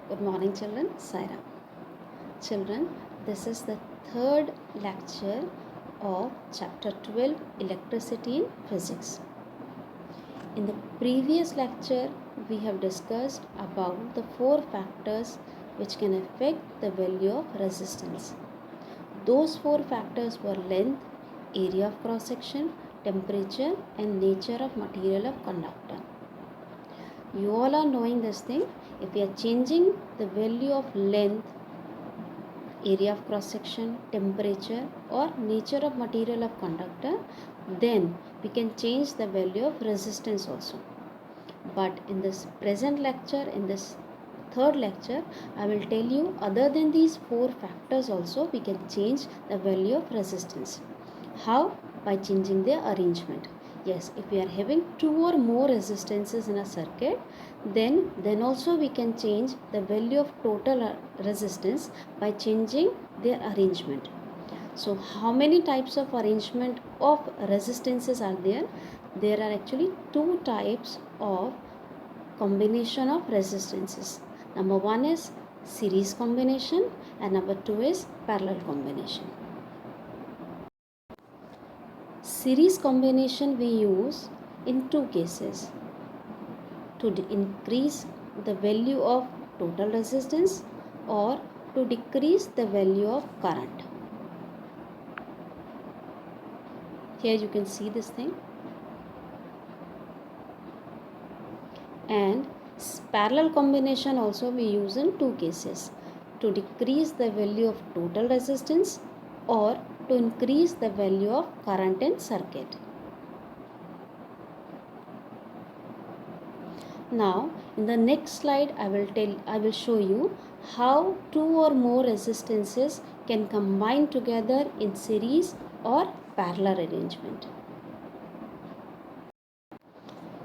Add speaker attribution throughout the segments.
Speaker 1: Good morning, children. Saira. Children, this is the third lecture of chapter 12 Electricity in Physics. In the previous lecture, we have discussed about the four factors which can affect the value of resistance. Those four factors were length, area of cross section, temperature, and nature of material of conductor. You all are knowing this thing. If we are changing the value of length, area of cross section, temperature, or nature of material of conductor, then we can change the value of resistance also. But in this present lecture, in this third lecture, I will tell you other than these four factors also we can change the value of resistance. How? By changing their arrangement. Yes, if we are having two or more resistances in a circuit, then also we can change the value of total resistance by changing their arrangement. So how many types of arrangement of resistances are there? There are actually two types of combination of resistances. Number one is series combination and number two is parallel combination. Series combination we use in two cases: to increase the value of total resistance or to decrease the value of current. Here you can see this thing. And parallel combination also we use in two cases: to decrease the value of total resistance or to increase the value of current in circuit. Now in the next slide I will show you how two or more resistances can combine together in series or parallel arrangement.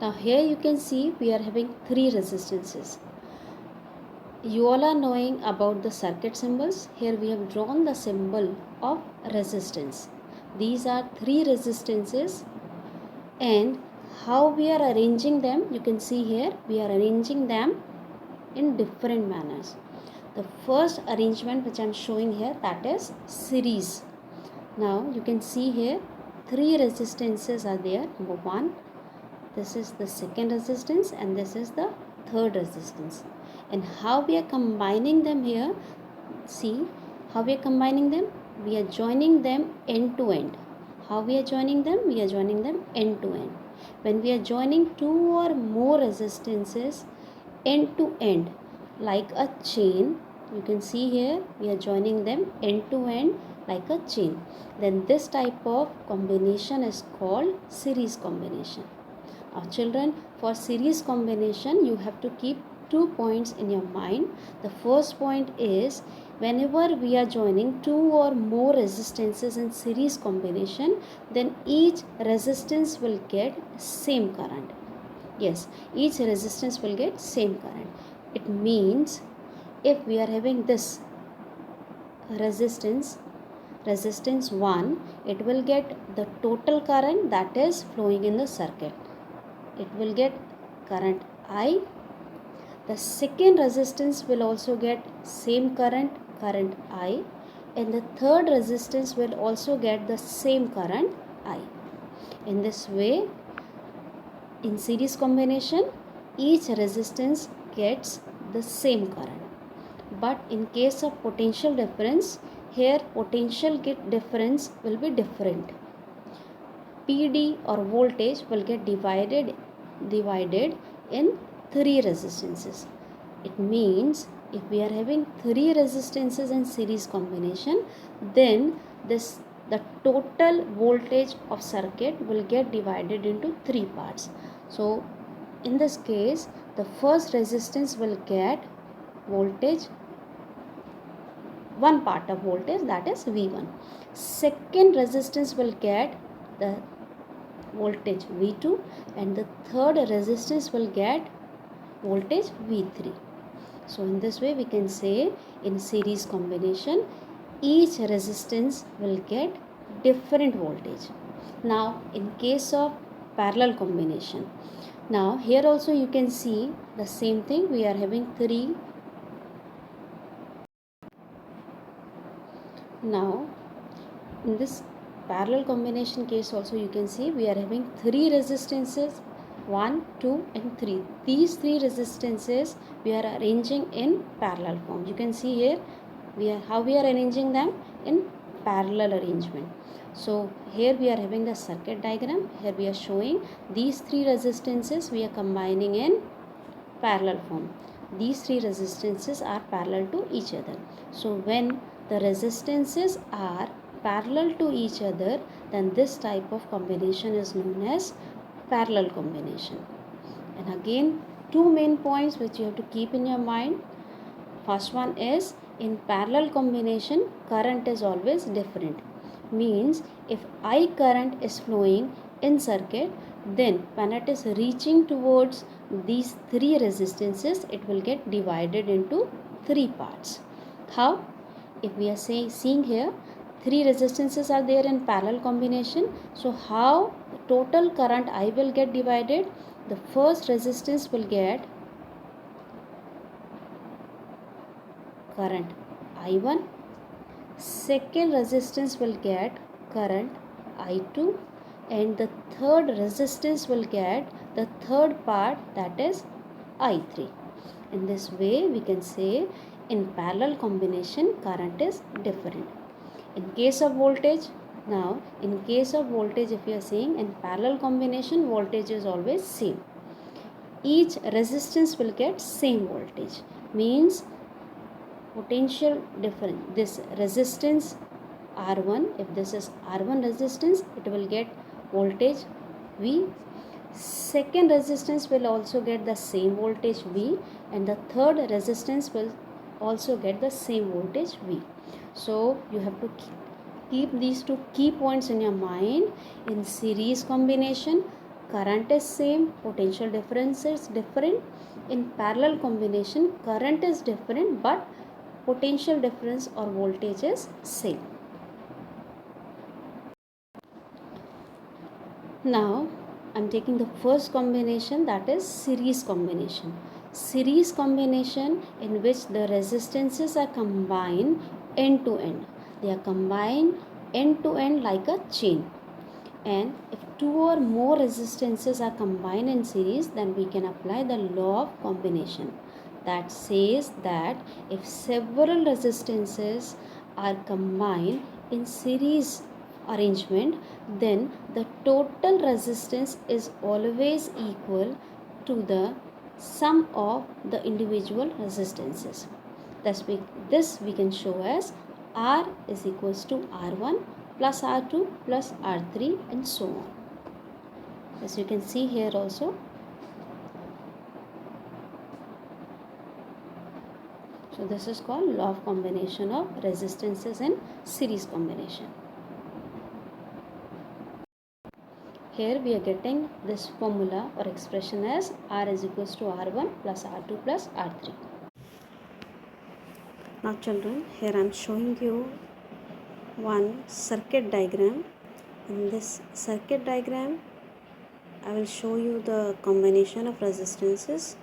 Speaker 1: Now here you can see we are having three resistances. You all are knowing about the circuit symbols. Here we have drawn the symbol of resistance. These are three resistances, and how we are arranging them, you can see here we are arranging them in different manners. The first arrangement which I am showing here, that is series. Now you can see here three resistances are there. Number one, this is the second resistance, and this is the third resistance. And how we are combining them here, see how we are combining them. We are joining them end to end. How we are joining them? We are joining them end to end. When we are joining two or more resistances end to end like a chain, you can see here we are joining them end to end like a chain, then this type of combination is called series combination. Now children, for series combination you have to keep 2 points in your mind. The first point is, whenever we are joining two or more resistances in series combination, then each resistance will get same current. Yes, each resistance will get same current. It means if we are having this resistance 1, it will get the total current that is flowing in the circuit. It will get current I. The second resistance will also get same current I, and the third resistance will also get the same current I. In this way, in series combination, each resistance gets the same current. But in case of potential difference, here potential difference will be different. PD or voltage will get divided in three resistances. It means if we are having three resistances in series combination, then the total voltage of circuit will get divided into three parts. So in this case, the first resistance will get voltage, one part of voltage, that is V1. Second resistance will get the voltage V2, and the third resistance will get voltage V3. So in this way we can say in series combination each resistance will get different voltage. Now in case of parallel combination, now here also you can see the same thing. We are having three Now in this parallel combination case also, you can see we are having three resistances, 1, 2 and 3. These three resistances we are arranging in parallel form. You can see here how we are arranging them in parallel arrangement. So here we are having the circuit diagram. Here we are showing these three resistances we are combining in parallel form. These three resistances are parallel to each other. So when the resistances are parallel to each other, then this type of combination is known as parallel combination. And again, two main points which you have to keep in your mind. First one is, in parallel combination, current is always different. Means if I current is flowing in circuit, then when it is reaching towards these three resistances, it will get divided into three parts. How? If we are seeing here, three resistances are there in parallel combination. So how total current I will get divided? The first resistance will get current I1, second resistance will get current I2, and the third resistance will get the third part, that is I3. In this way we can say in parallel combination current is different. In case of voltage, now in case of voltage, if you are saying in parallel combination, voltage is always same. Each resistance will get same voltage, means potential difference. This resistance R1, if this is R1 resistance, it will get voltage V. Second resistance will also get the same voltage V, and the third resistance will also get the same voltage V. So you have to keep these two key points in your mind. In series combination, current is same, potential difference is different. In parallel combination, current is different, but potential difference or voltage is same. Now I'm taking the first combination, that is series combination. Series combination in which the resistances are combined end to end. They are combined end to end like a chain. And if two or more resistances are combined in series, then we can apply the law of combination. That says that if several resistances are combined in series arrangement, then the total resistance is always equal to the sum of the individual resistances. This we can show as R is equals to R1 plus R2 plus R3 and so on. As you can see here also. So this is called law of combination of resistances in series combination. Here we are getting this formula or expression as R is equals to R1 plus R2 plus R3. Now children, here I am showing you one circuit diagram. In this circuit diagram, I will show you the combination of resistances,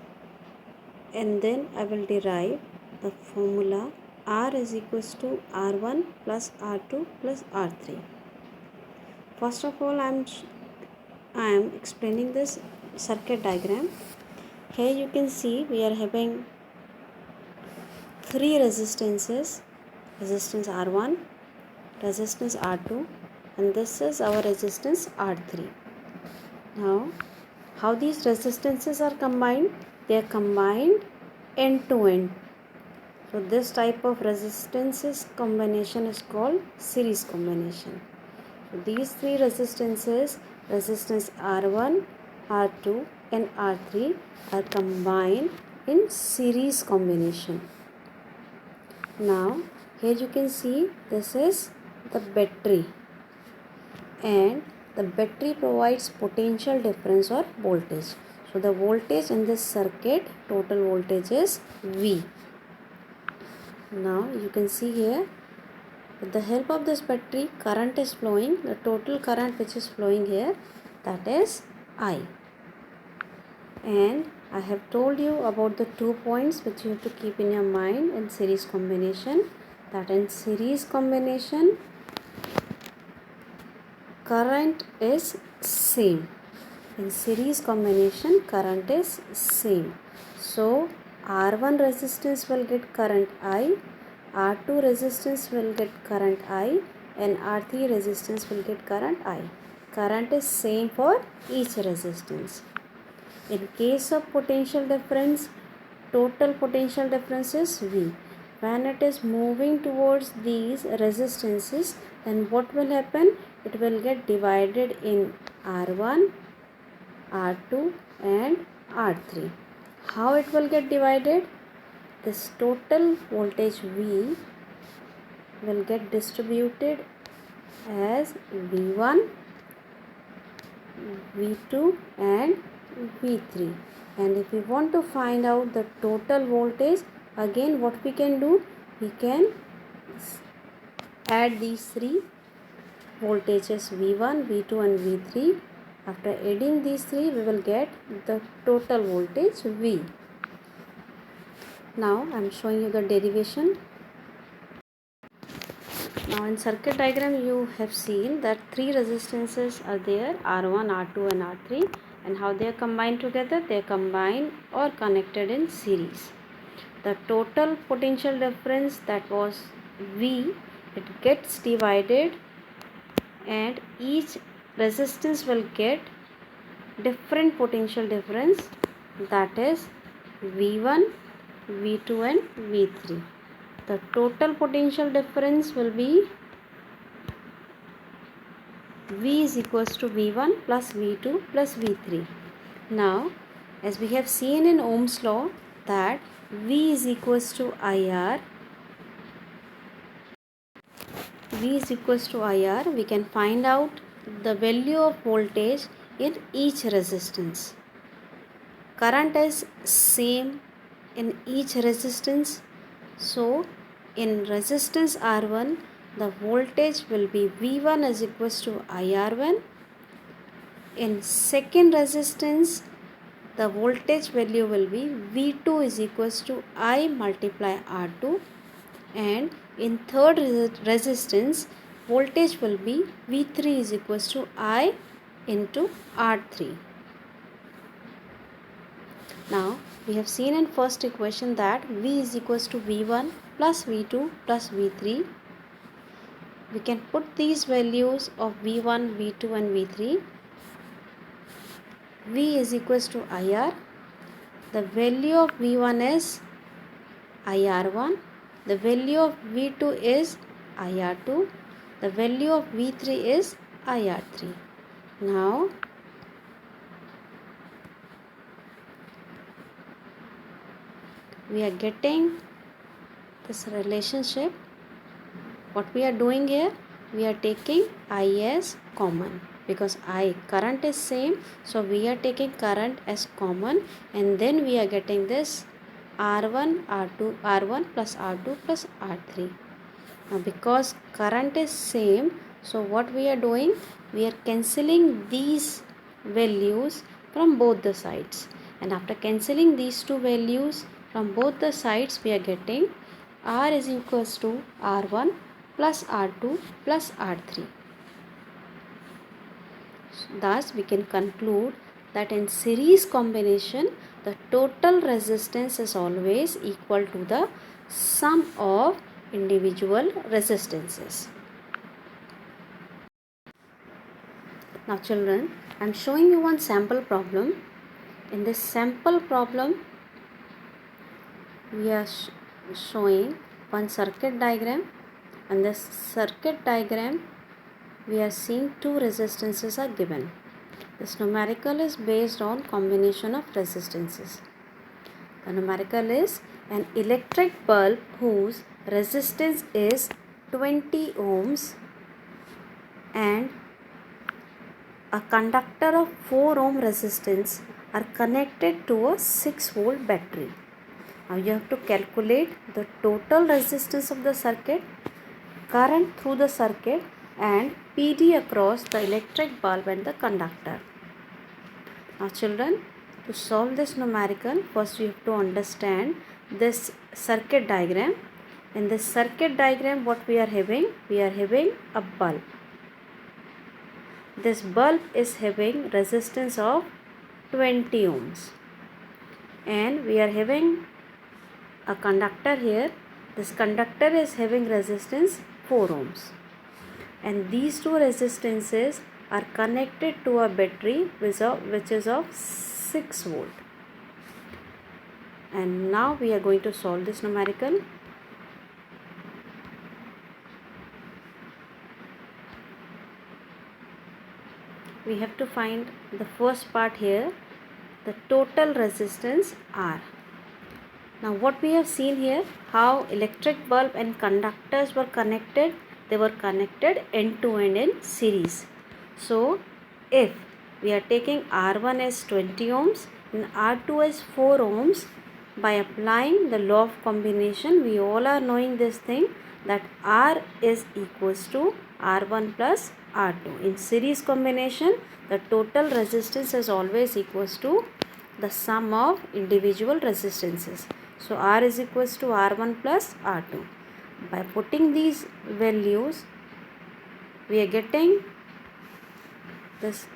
Speaker 1: and then I will derive the formula R is equals to R1 plus R2 plus R3. First of all, I am explaining this circuit diagram. Here you can see we are having three resistances, resistance R1, resistance R2, and this is our resistance R3. Now, how these resistances are combined? They are combined end to end. So this type of resistances combination is called series combination. So these three resistances, resistance R1, R2 and R3, are combined in series combination. Now here you can see this is the battery, and the battery provides potential difference or voltage. So the voltage in this circuit, total voltage is V. Now you can see here, with the help of this battery, current is flowing. The total current which is flowing here, that is I. And I have told you about the 2 points which you have to keep in your mind in series combination. that in series combination current is same. In series combination current is same. So R1 resistance will get current I, R2 resistance will get current I, and R3 resistance will get current I. Current is same for each resistance. In case of potential difference, total potential difference is V. When it is moving towards these resistances, then what will happen? It will get divided in R1, R2 and R3. How it will get divided? This total voltage V will get distributed as V1, V2 and V3. And if we want to find out the total voltage, again what we can do? We can add these three voltages V1, V2 and V3. After adding these three, we will get the total voltage V. Now I am showing you the derivation. Now in circuit diagram you have seen that three resistances are there, R1, R2 and R3, and how they are combined together. They are combined or connected in series. The total potential difference, that was V, it gets divided and each resistance will get different potential difference, that is V1, V2 and V3. The total potential difference will be V is equals to V1 plus V2 plus V3. Now, as we have seen in Ohm's law that V is equals to IR, we can find out the value of voltage in each resistance. Current is same in each resistance. So, in resistance R1, the voltage will be V1 is equals to IR1. In second resistance, the voltage value will be V2 is equals to I multiply R2. And in third resistance, voltage will be V3 is equals to I into R3. Now, we have seen in first equation that V is equals to V1 plus V2 plus V3. We can put these values of V1, V2 and V3. V is equals to IR. The value of V1 is IR1. The value of V2 is IR2. The value of V3 is IR3. Now, we are getting this relationship. What we are doing here? We are taking I as common because current is same. So, we are taking current as common and then we are getting this R1 plus R2 plus R3. Now, because current is same, so what we are doing? We are cancelling these values from both the sides. And after cancelling these two values from both the sides, we are getting R is equals to R1 plus R2 plus R3. Thus, we can conclude that in series combination, the total resistance is always equal to the sum of individual resistances. Now children, I am showing you one sample problem. In this sample problem, we are showing one circuit diagram, and this circuit diagram we are seeing two resistances are given. This numerical is based on combination of resistances. The numerical is an electric bulb whose resistance is 20 ohms and a conductor of 4 ohm resistance are connected to a 6 volt battery. Now you have to calculate the total resistance of the circuit, current through the circuit and PD across the electric bulb and the conductor. Now children, to solve this numerical, first you have to understand this circuit diagram. In this circuit diagram, what we are having? We are having a bulb. This bulb is having resistance of 20 ohms. And we are having a conductor here. This conductor is having resistance 4 ohms. And these two resistances are connected to a battery which is of 6 volt. And now we are going to solve this numerical. We have to find the first part here, the total resistance R. Now what we have seen here, how electric bulb and conductors were connected. They were connected end to end in series. So if we are taking R1 as 20 ohms and R2 as 4 ohms, by applying the law of combination, we all are knowing this thing, that R is equals to R1 plus R2. In series combination, the total resistance is always equals to the sum of individual resistances. So R is equals to R1 plus R2. By putting these values, we are getting this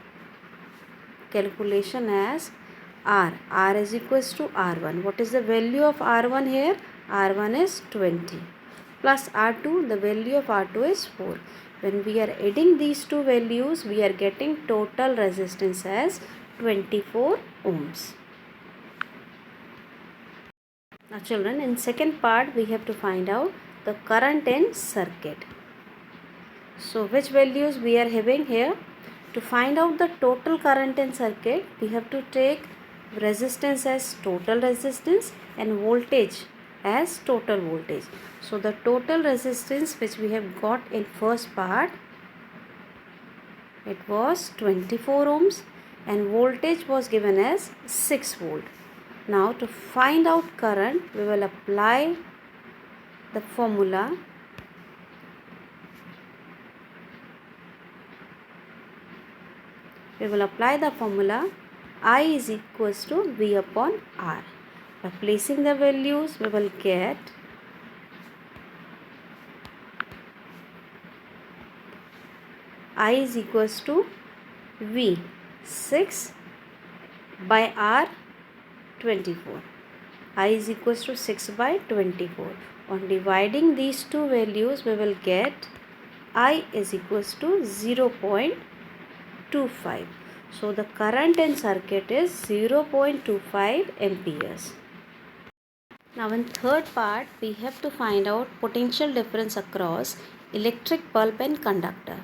Speaker 1: calculation as R. R is equals to R1. What is the value of R1 here? R1 is 20. Plus R2, the value of R2 is 4. When we are adding these two values, we are getting total resistance as 24 ohms. Now children, in second part, we have to find out the current in circuit. So which values we are having here? To find out the total current in circuit, we have to take resistance as total resistance and voltage as total voltage. So the total resistance which we have got in first part, it was 24 ohms and voltage was given as 6 volt. Now to find out current, we will apply the formula. We will apply the formula I is equals to V upon R. By placing the values, we will get I is equals to V 6 by R 24. I is equals to 6 by 24. On dividing these two values, we will get I is equals to 0.25. So the current in circuit is 0.25 amperes. Now in third part, we have to find out potential difference across electric bulb and conductor.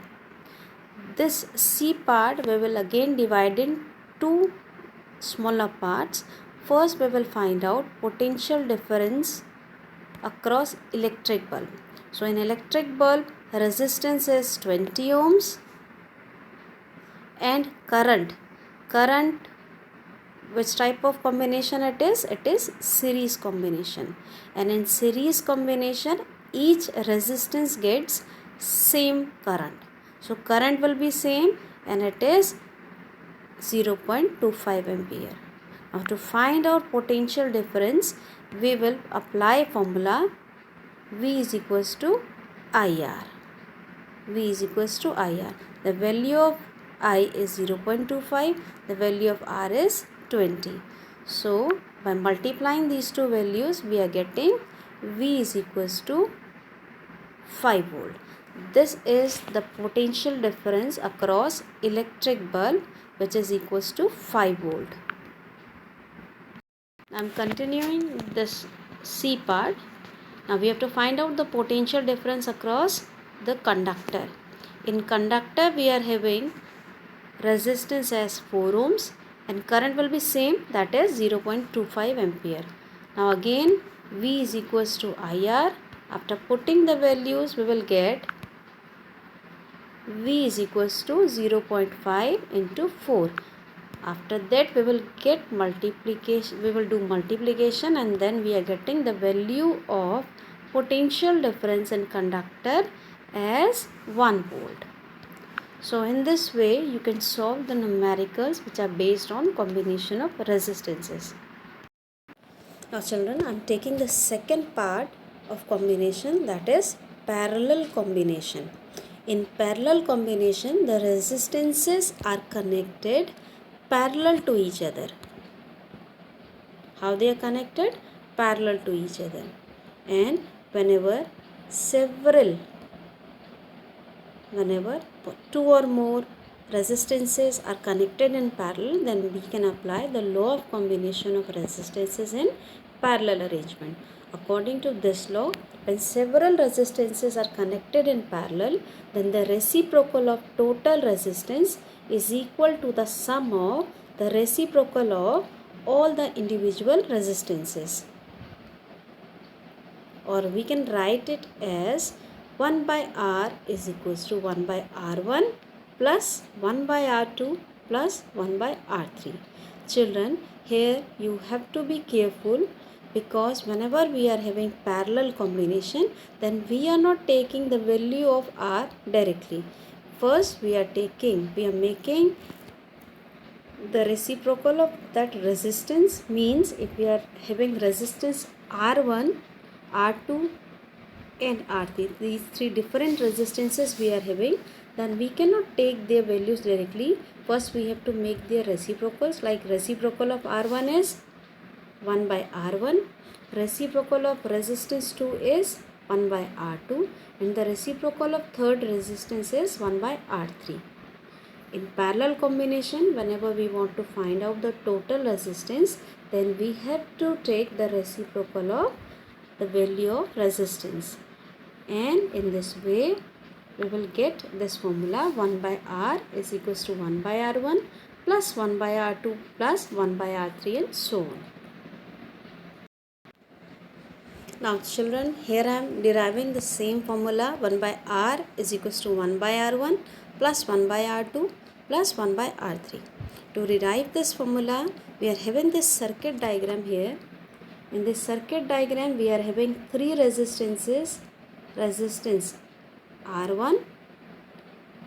Speaker 1: This C part we will again divide in two smaller parts. First we will find out potential difference across electric bulb. So in electric bulb, resistance is 20 ohms and current, which type of combination it is series combination, and in series combination each resistance gets same current. So current will be same and it is 0.25 ampere. Now to find out potential difference, we will apply formula V is equals to IR. V is equals to IR. The value of I is 0.25. The value of R is 20. So by multiplying these two values, we are getting V is equals to 5 volt. This is the potential difference across electric bulb, which is equals to 5 volt. I am continuing this C part. Now we have to find out the potential difference across the conductor. In conductor, we are having resistance as 4 ohms and current will be same, that is 0.25 ampere. Now again V is equals to IR. After putting the values, we will get V is equals to 0.5 into 4. After that we will get multiplication, we will do multiplication and then we are getting the value of potential difference in conductor as 1 volt. So in this way you can solve the numericals which are based on combination of resistances. Now children, I am taking the second part of combination, that is parallel combination. In parallel combination, the resistances are connected parallel to each other. How they are connected? Parallel to each other. And whenever two or more resistances are connected in parallel, then we can apply the law of combination of resistances in parallel arrangement. According to this law, when several resistances are connected in parallel, then the reciprocal of total resistance is equal to the sum of the reciprocal of all the individual resistances. Or we can write it as 1 by R is equals to 1 by R1 plus 1 by R2 plus 1 by R3. Children, here you have to be careful, because whenever we are having parallel combination, then we are not taking the value of R directly. First we are making the reciprocal of that resistance. Means if we are having resistance R1, R2 and R3, these three different resistances we are having, then we cannot take their values directly. First we have to make their reciprocals. Like reciprocal of R1 is 1 by R1, reciprocal of resistance 2 is 1 by R2, and the reciprocal of third resistance is 1 by R3. In parallel combination, whenever we want to find out the total resistance, then we have to take the reciprocal of the value of resistance, and in this way we will get this formula: 1 by R is equals to 1 by R1 plus 1 by R2 plus 1 by R3 and so on. Now children, here I am deriving the same formula: 1 by R is equals to 1 by R1 plus 1 by R2 plus 1 by R3. To derive this formula, we are having this circuit diagram here. In this circuit diagram, we are having three resistances: resistance R1,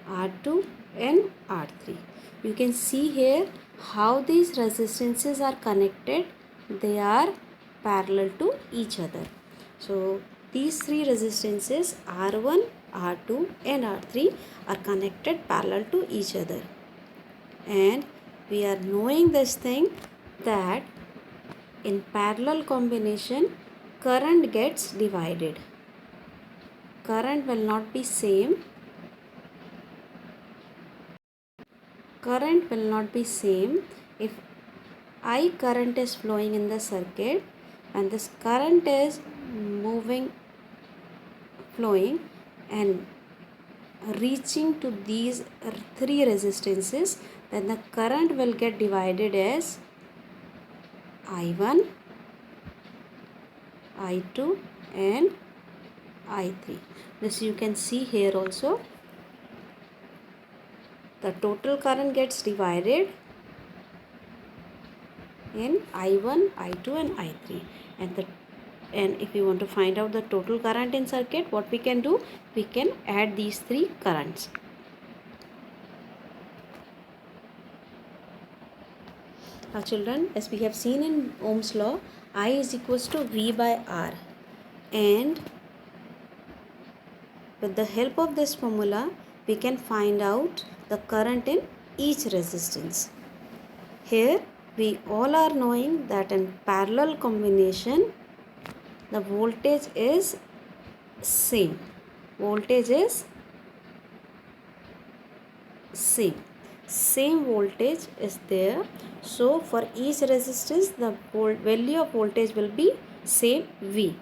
Speaker 1: R2 and R3. You can see here how these resistances are connected. They are parallel to each other. So these three resistances R1, R2 and R3 are connected parallel to each other. And we are knowing this thing, that in parallel combination, current gets divided. Current will not be same. Current will not be same if I current is flowing in the circuit and this current is flowing and reaching to these three resistances, then the current will get divided as I1, I2 and I3. This you can see here also. The total current gets divided in I1, I2 and I3. And if you want to find out the total current in circuit, what we can do? We can add these three currents. Now children, as we have seen in Ohm's law, I is equals to V by R. And with the help of this formula, we can find out the current in each resistance. Here we all are knowing that in parallel combination, the voltage is same. Voltage is same. Same voltage is there. So for each resistance, the value of voltage will be same V.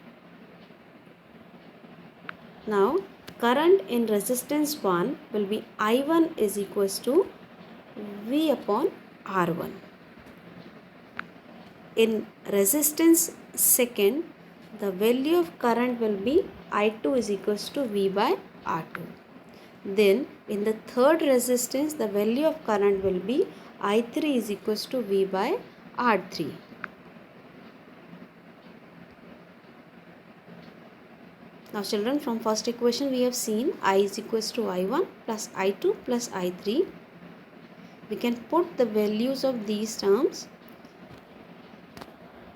Speaker 1: Now current in resistance 1 will be I1 is equals to V upon R1. In resistance second, the value of current will be I2 is equals to V by R2. Then in the third resistance, the value of current will be I3 is equals to V by R3. Now children, from first equation we have seen I is equals to I1 plus I2 plus I3. We can put the values of these terms.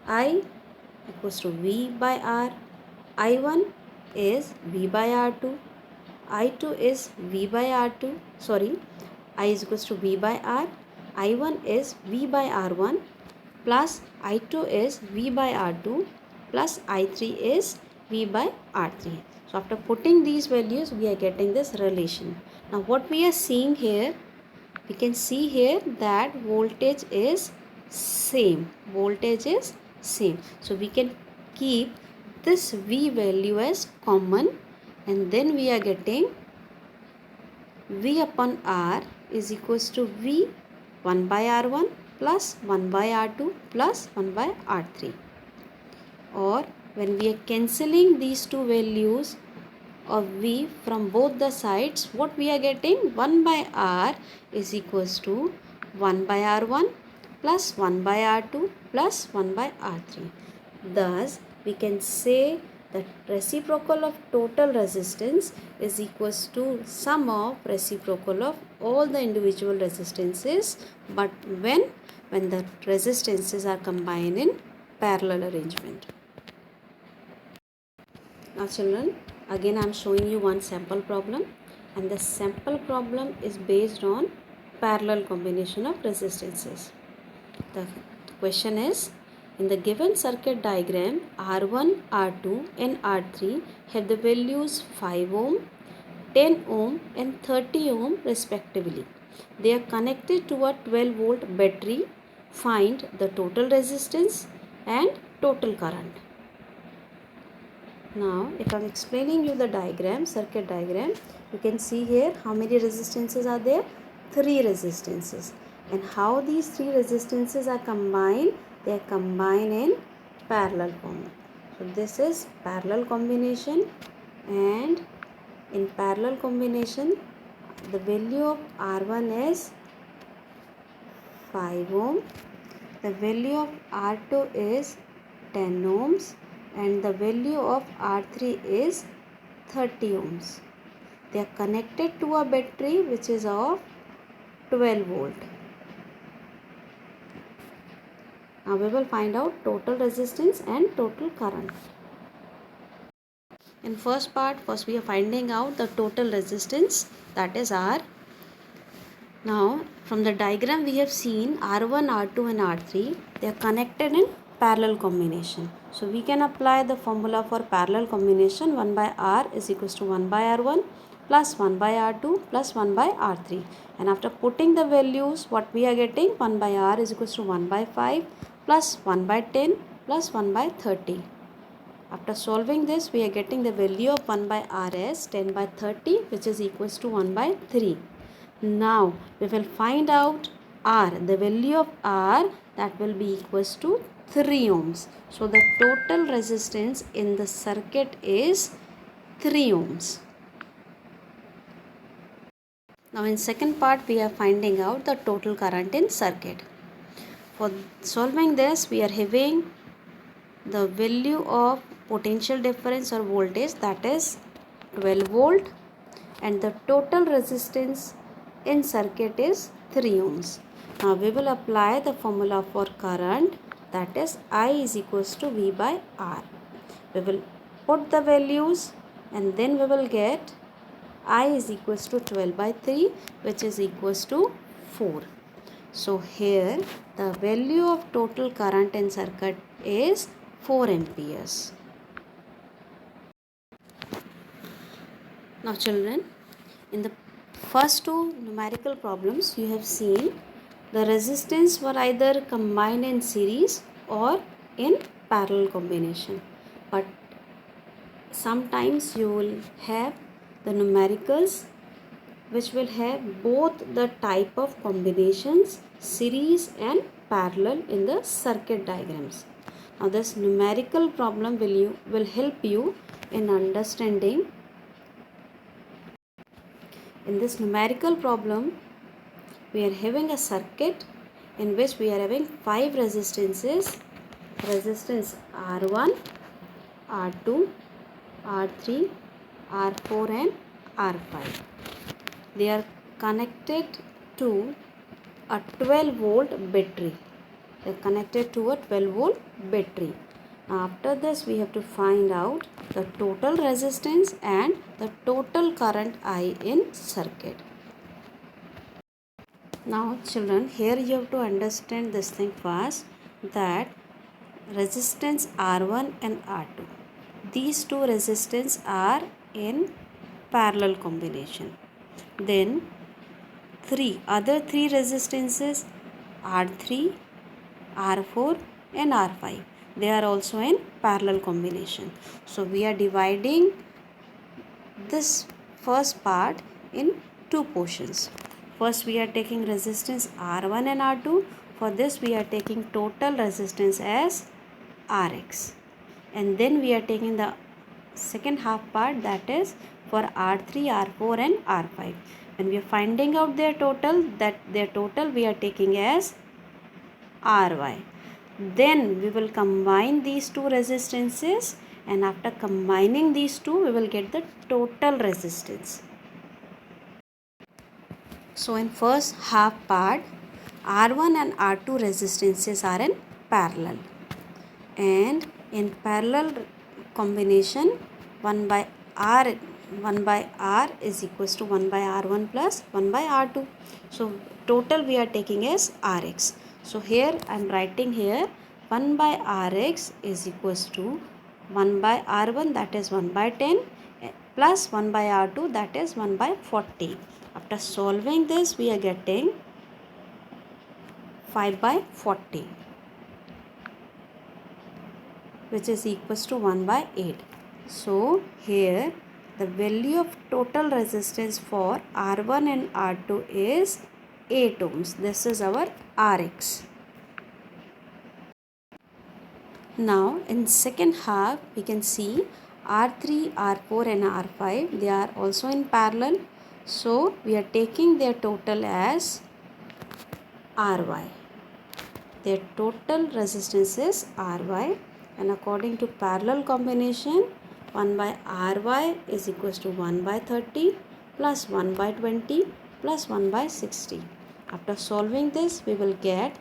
Speaker 1: I equals to V by R, I1 is V by R2, I2 is V by R2, sorry, I is equals to V by R, I1 is V by R1 plus I2 is V by R2 plus I3 is V by R3. So after putting these values, we are getting this relation. Now what we are seeing here, we can see here that voltage is same. Voltage is same. So we can keep this V value as common, and then we are getting V upon R is equals to V 1 by R1 plus 1 by R2 plus 1 by R3. Or when we are cancelling these two values of V from both the sides, what we are getting? 1 by R is equals to 1 by R1 plus 1 by R2 plus 1 by R3. Thus, we can say that reciprocal of total resistance is equals to sum of reciprocal of all the individual resistances, but when the resistances are combined in parallel arrangement. Now children, again I am showing you one sample problem, and the sample problem is based on parallel combination of resistances. The question is, in the given circuit diagram, R1, R2 and R3 have the values 5 ohm, 10 ohm and 30 ohm respectively. They are connected to a 12 volt battery. Find the total resistance and total current. Now, if I am explaining you the diagram, circuit diagram, you can see here how many resistances are there? 3 resistances. And how these 3 resistances are combined? They are combined in parallel form. So, this is parallel combination, and in parallel combination, the value of R1 is 5 ohm, the value of R2 is 10 ohms, and the value of R3 is 30 ohms. They are connected to a battery which is of 12 volt. Now we will find out total resistance and total current. In first part, first we are finding out the total resistance, that is R. Now from the diagram we have seen R1, R2 and R3, they are connected in parallel combination. So we can apply the formula for parallel combination. 1 by R is equals to 1 by R1 plus 1 by R2 plus 1 by R3. And after putting the values, what we are getting? 1 by R is equals to 1 by 5 plus 1 by 10 plus 1 by 30. After solving this, we are getting the value of 1 by R as 10 by 30, which is equals to 1 by 3. Now we will find out R, the value of R, that will be equals to 3 ohms. So the total resistance in the circuit is 3 ohms. Now in second part we are finding out the total current in circuit. For solving this, we are having the value of potential difference or voltage, that is 12 volt, and the total resistance in circuit is 3 ohms. Now we will apply the formula for current, that is I is equals to V by R. We will put the values and then we will get I is equals to 12 by 3, which is equals to 4. So here the value of total current in circuit is 4 amperes. Now children, in the first two numerical problems you have seen the resistance were either combined in series or in parallel combination. But sometimes you will have the numericals which will have both the type of combinations, series and parallel, in the circuit diagrams. Now this numerical problem will help you in understanding. In this numerical problem, we are having a circuit in which we are having 5 resistances, resistance R1, R2, R3, R4 and R5. They are connected to a 12 volt battery. They are connected to a 12 volt battery. After this, we have to find out the total resistance and the total current I in circuit. Now children, here you have to understand this thing first, that resistance R1 and R2. These two resistance are in parallel combination. Then other three resistances R3, R4 and R5. They are also in parallel combination. So we are dividing this first part in two portions. First we are taking resistance R1 and R2. For this we are taking total resistance as Rx. And then we are taking the second half part, that is for R3, R4 and R5. When we are finding out their total, we are taking as Ry. Then we will combine these two resistances, and after combining these two we will get the total resistance. So in first half part, R1 and R2 resistances are in parallel, and in parallel combination 1 by R is equals to 1 by R1 plus 1 by R2. So total we are taking as Rx. So here I am writing here 1 by Rx is equals to 1 by R1, that is 1 by 10, plus 1 by R2, that is 1 by 40. After solving this, we are getting 5 by 40, which is equals to 1 by 8. So here the value of total resistance for R1 and R2 is 8 ohms. This is our Rx. Now in second half we can see R3, R4 and R5, they are also in parallel. So we are taking their total as Ry. Their total resistance is Ry, and according to parallel combination, 1 by Ry is equals to 1 by 30 plus 1 by 20 plus 1 by 60. After solving this, we will get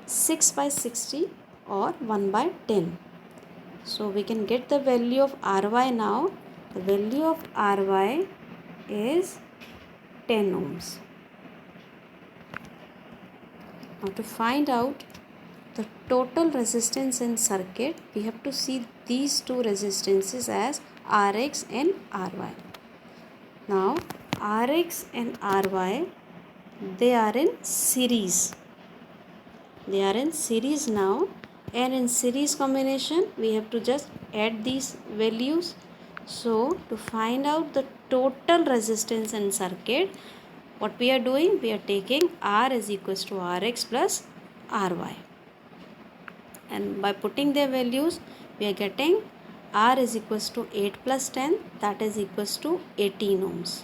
Speaker 1: 6 by 60 or 1 by 10. So we can get the value of Ry now. The value of Ry is 10 ohms. Now to find out the total resistance in circuit, we have to see these two resistances as Rx and Ry. Now Rx and Ry, they are in series. They are in series now, and in series combination we have to just add these values. So to find out the total resistance in circuit, what we are doing, we are taking R is equals to Rx plus Ry, and by putting their values we are getting R is equals to 8 plus 10, that is equals to 18 ohms.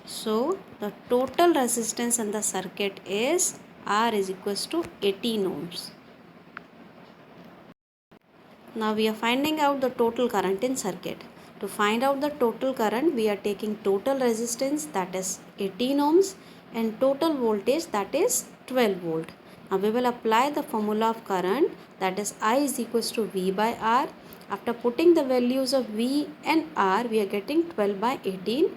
Speaker 1: So the total resistance in the circuit is R is equals to 18 ohms. Now we are finding out the total current in circuit. To find out the total current, we are taking total resistance, that is 18 ohms, and total voltage, that is 12 volt. Now we will apply the formula of current, that is I is equals to V by R. After putting the values of V and R, we are getting 12 by 18,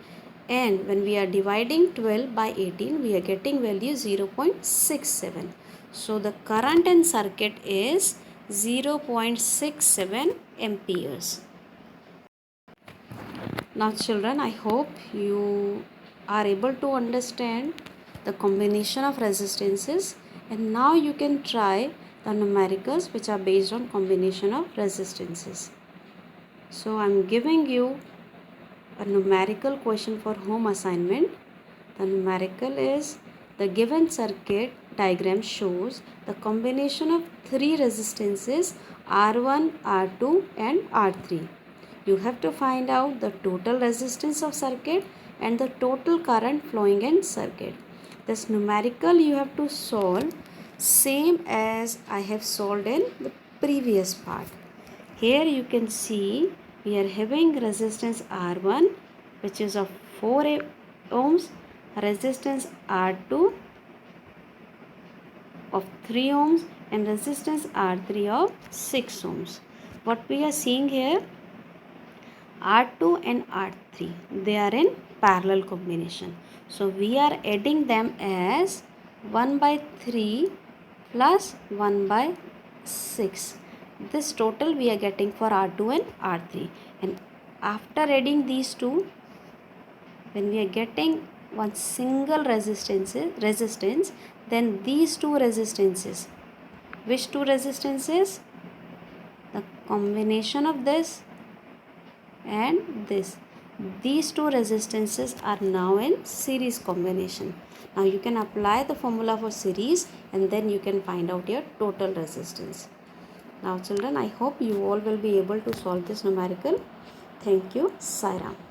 Speaker 1: and when we are dividing 12 by 18, we are getting value 0.67. So the current in circuit is 0.67 amperes. Now children, I hope you are able to understand the combination of resistances, and now you can try the numericals which are based on combination of resistances. So I am giving you a numerical question for home assignment. The numerical is, the given circuit diagram shows the combination of three resistances R1, R2 and R3. You have to find out the total resistance of circuit and the total current flowing in circuit. This numerical you have to solve same as I have solved in the previous part. Here you can see we are having resistance R1 which is of 4 ohms, resistance R2 of 3 ohms and resistance R3 of 6 ohms. what we are seeing here, R2 and R3, they are in parallel combination. So we are adding them as 1 by 3 plus 1 by 6. This total we are getting for R2 and R3. And after adding these two, when we are getting one single resistance, then these two resistances, which two resistances? The combination of this and this, these two resistances are now in series combination. Now you can apply the formula for series and then you can find out your total resistance. Now children, I hope you all will be able to solve this numerical. Thank you. Sai Ram.